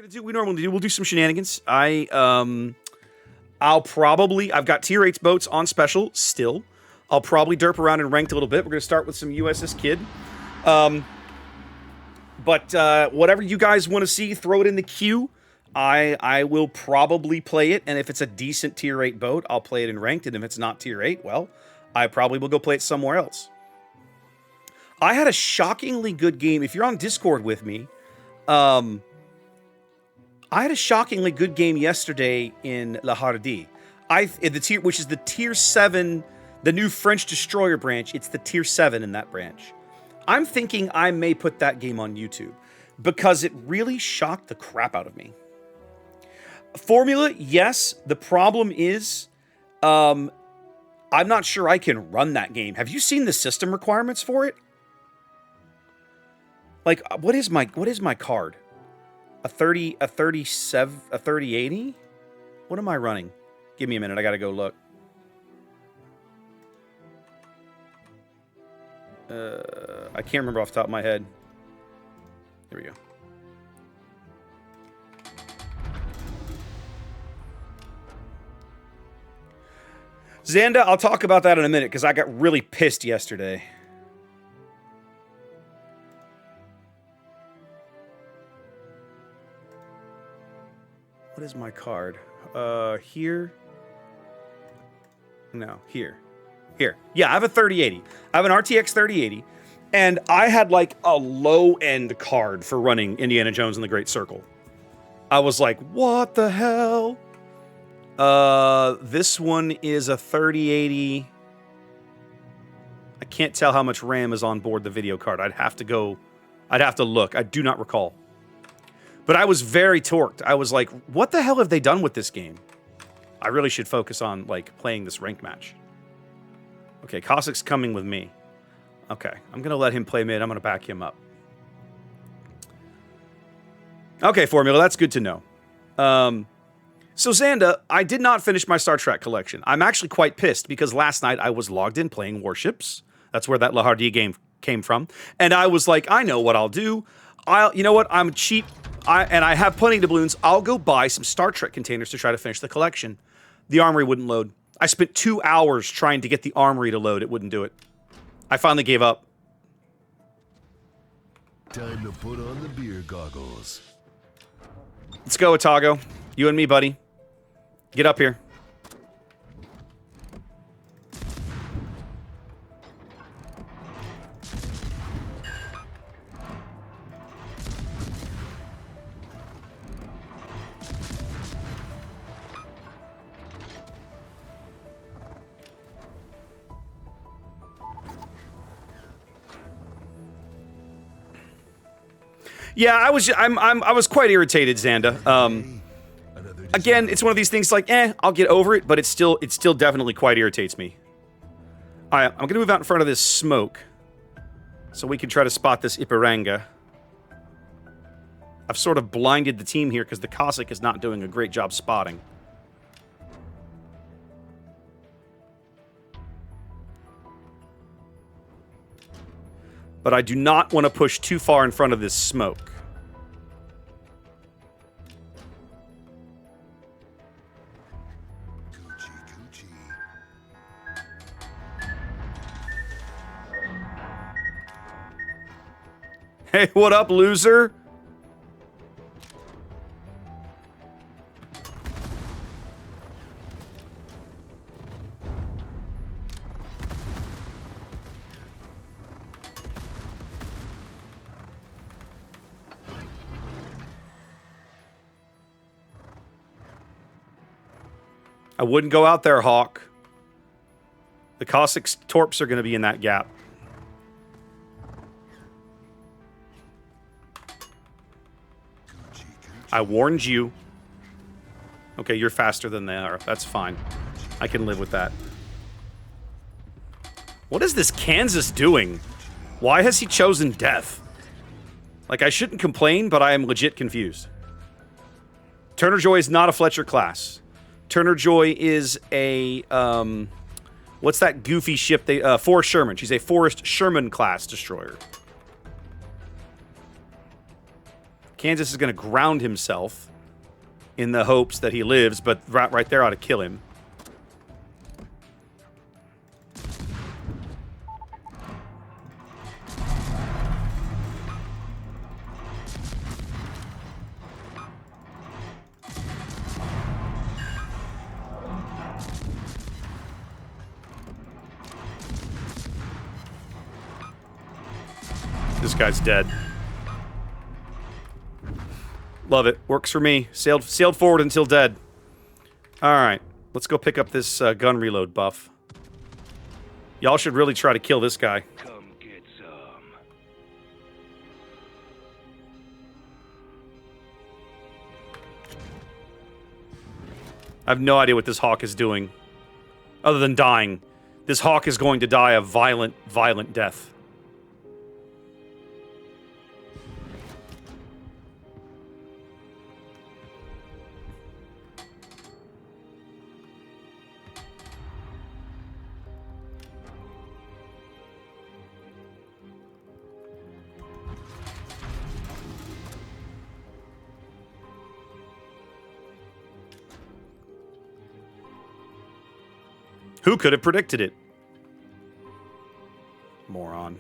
gonna do we normally do. We'll do some shenanigans. I've got Tier 8 boats on special still. I'll probably derp around and ranked a little bit. We're gonna start with some USS Kidd. But whatever you guys want to see, throw it in the queue. I will probably play it, and if it's a decent Tier 8 boat, I'll play it in ranked, and if it's not Tier 8, well, I probably will go play it somewhere else. I had a shockingly good game. If you're on Discord with me, I had a shockingly good game yesterday in La Hardie. Which is the Tier 7, the new French destroyer branch. It's the Tier 7 in that branch. I'm thinking I may put that game on YouTube because it really shocked the crap out of me. Formula, yes. The problem is, I'm not sure I can run that game. Have you seen the system requirements for it? Like, what is my card? A 3080? What am I running? Give me a minute. I gotta go look. I can't remember off the top of my head. There we go. Xanda, I'll talk about that in a minute because I got really pissed yesterday. What is my card? Here? No, here. Here. Yeah, I have a 3080. I have an RTX 3080. And I had like a low-end card for running Indiana Jones and the Great Circle. I was like, what the hell? This one is a 3080. I can't tell how much RAM is on board the video card. I'd have to look. I do not recall. But I was very torqued. I was like, what the hell have they done with this game? I really should focus on, like, playing this ranked match. Okay, Cossack's coming with me. Okay, I'm going to let him play mid. I'm going to back him up. Okay, Formula, that's good to know. So, Xanda, I did not finish my Star Trek collection. I'm actually quite pissed because last night I was logged in playing Warships. That's where that La Hardie game came from. And I was like, I know what I'll do. You know what? I'm cheap. And I have plenty of doubloons. I'll go buy some Star Trek containers to try to finish the collection. The armory wouldn't load. I spent 2 hours trying to get the armory to load. It wouldn't do it. I finally gave up. Time to put on the beer goggles. Let's go, Otago. You and me, buddy. Get up here. Yeah, I was quite irritated, Xanda. Again, it's one of these things like, I'll get over it, but it still definitely quite irritates me. All right, I'm gonna move out in front of this smoke so we can try to spot this Ipiranga. I've sort of blinded the team here because the Cossack is not doing a great job spotting. But I do not want to push too far in front of this smoke. Hey, what up, loser? I wouldn't go out there, Hawk. The Cossack's torps are going to be in that gap. I warned you. Okay, you're faster than they are. That's fine. I can live with that. What is this Kansas doing? Why has he chosen death? Like, I shouldn't complain, but I am legit confused. Turner Joy is not a Fletcher class. Turner Joy is a, what's that goofy ship? Forrest Sherman. She's a Forrest Sherman class destroyer. Kansas is going to ground himself in the hopes that he lives, but right there ought to kill him. This guy's dead. Love it. Works for me. Sailed forward until dead. Alright. Let's go pick up this gun reload buff. Y'all should really try to kill this guy. Come get some. I have no idea what this hawk is doing. Other than dying. This hawk is going to die a violent, violent death. Who could have predicted it? Moron.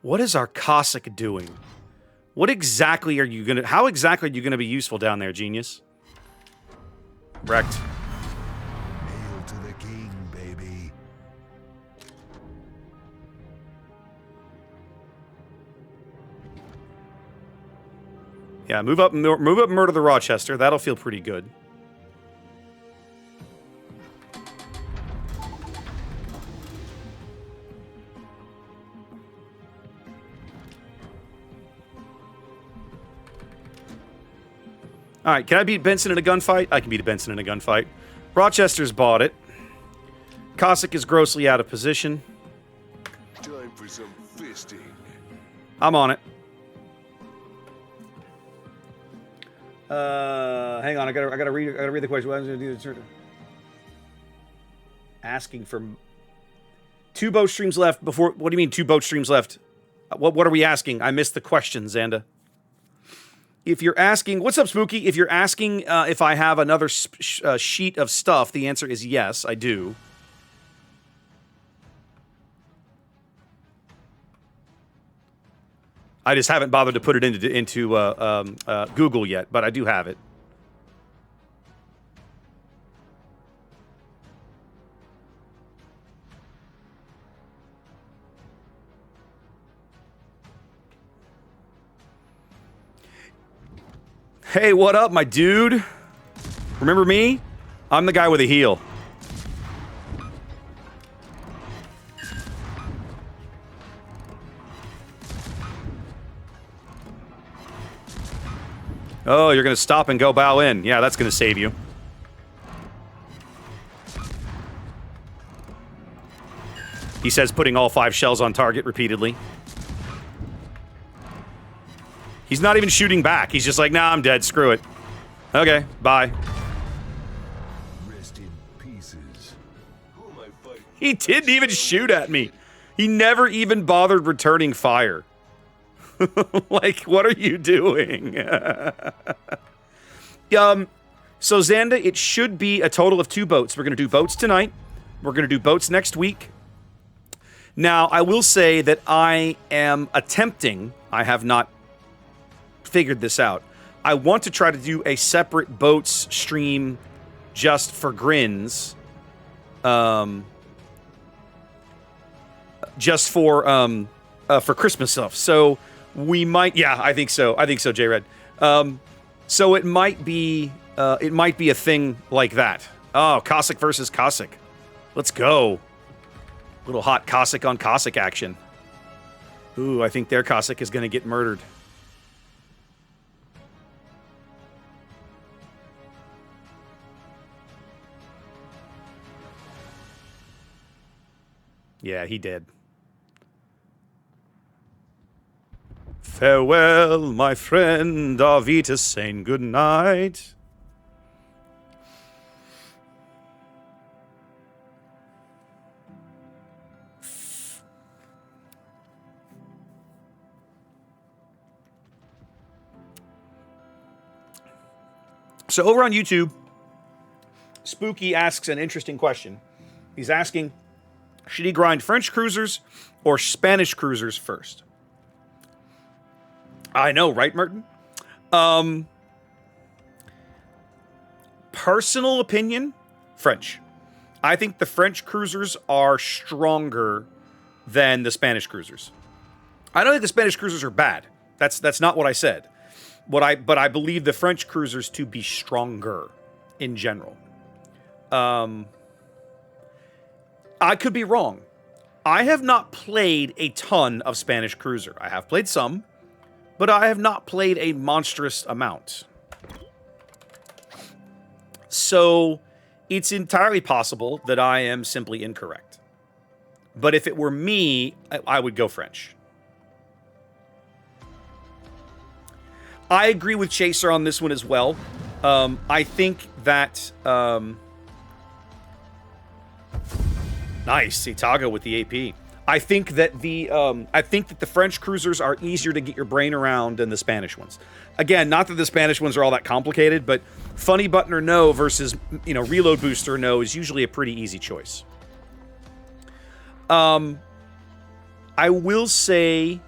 What is our Cossack doing? What exactly are you gonna... How exactly are you gonna be useful down there, genius? Wrecked. Hail to the king, baby. Yeah, move up and murder the Rochester. That'll feel pretty good. All right, can I beat Benson in a gunfight? I can beat Benson in a gunfight. Rochester's bought it. Cossack is grossly out of position. Time for some fisting. I'm on it. Hang on, I gotta read the question. What am I gonna do? Asking for 2 boat streams left before. What do you mean 2 boat streams left? What are we asking? I missed the question, Xanda. If you're asking, what's up, Spooky? If you're asking if I have another sheet of stuff, the answer is yes, I do. I just haven't bothered to put it into Google yet, but I do have it. Hey, what up, my dude? Remember me? I'm the guy with a heel. Oh, you're gonna stop and go bow in. Yeah, that's gonna save you. He says putting all 5 shells on target repeatedly. He's not even shooting back. He's just like, nah, I'm dead. Screw it. Okay, bye. Rest in pieces. Who am I fighting? He didn't even shoot at me. He never even bothered returning fire. Like, what are you doing? So Xanda, it should be a total of 2 boats. We're going to do boats tonight. We're going to do boats next week. Now, I will say that I am attempting, I have not figured this out. I want to try to do a separate boats stream just for grins. Just for Christmas stuff. So we might, yeah, I think so. I think so, J-Red. So it might be a thing like that. Oh, Cossack versus Cossack. Let's go. Little hot Cossack on Cossack action. Ooh, I think their Cossack is going to get murdered. Yeah, he did. Farewell, my friend. Auf Wiedersehen. Good night. So over on YouTube, Spooky asks an interesting question. He's asking, should he grind French cruisers or Spanish cruisers first? I know, right, Merton? Personal opinion, French. I think the French cruisers are stronger than the Spanish cruisers. I don't think the Spanish cruisers are bad. That's not what I said. But I believe the French cruisers to be stronger in general. I could be wrong. I have not played a ton of Spanish cruiser. I have played some, but I have not played a monstrous amount. So it's entirely possible that I am simply incorrect. But if it were me, I would go French. I agree with Chaser on this one as well. I think that... nice, Itago with the AP. I think that the French cruisers are easier to get your brain around than the Spanish ones. Again, not that the Spanish ones are all that complicated, but funny button or no versus, reload booster or no is usually a pretty easy choice. I will say...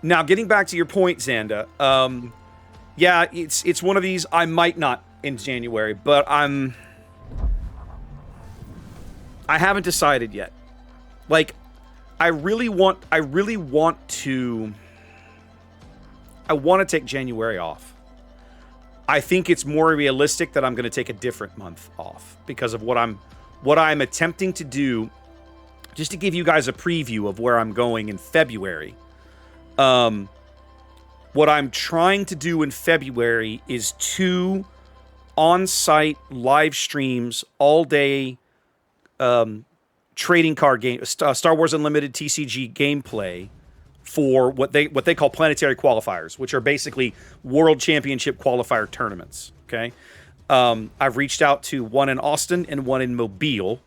now, getting back to your point, Xanda, yeah, it's one of these I might not in January, but I haven't decided yet. Like, I want to take January off. I think it's more realistic that I'm going to take a different month off because of what I'm attempting to do. Just to give you guys a preview of where I'm going in February. What I'm trying to do in February is 2 on-site live streams all day trading card game, Star Wars Unlimited TCG gameplay for what they call planetary qualifiers, which are basically World Championship qualifier tournaments. Okay, I've reached out to one in Austin and one in Mobile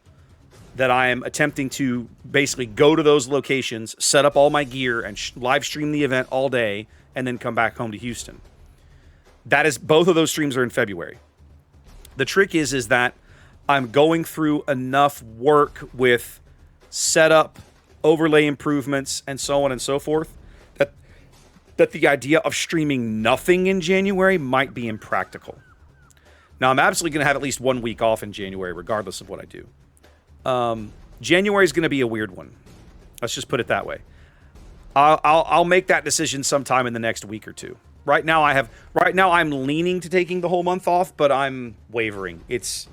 that I am attempting to basically go to those locations, set up all my gear, and live stream the event all day, and then come back home to Houston. Both of those streams are in February. The trick is that I'm going through enough work with setup, overlay improvements, and so on and so forth, that the idea of streaming nothing in January might be impractical. Now, I'm absolutely going to have at least 1 week off in January, regardless of what I do. January is going to be a weird one. Let's just put it that way. I'll make that decision sometime in the next week or two. Right now I'm leaning to taking the whole month off, but I'm wavering. It's,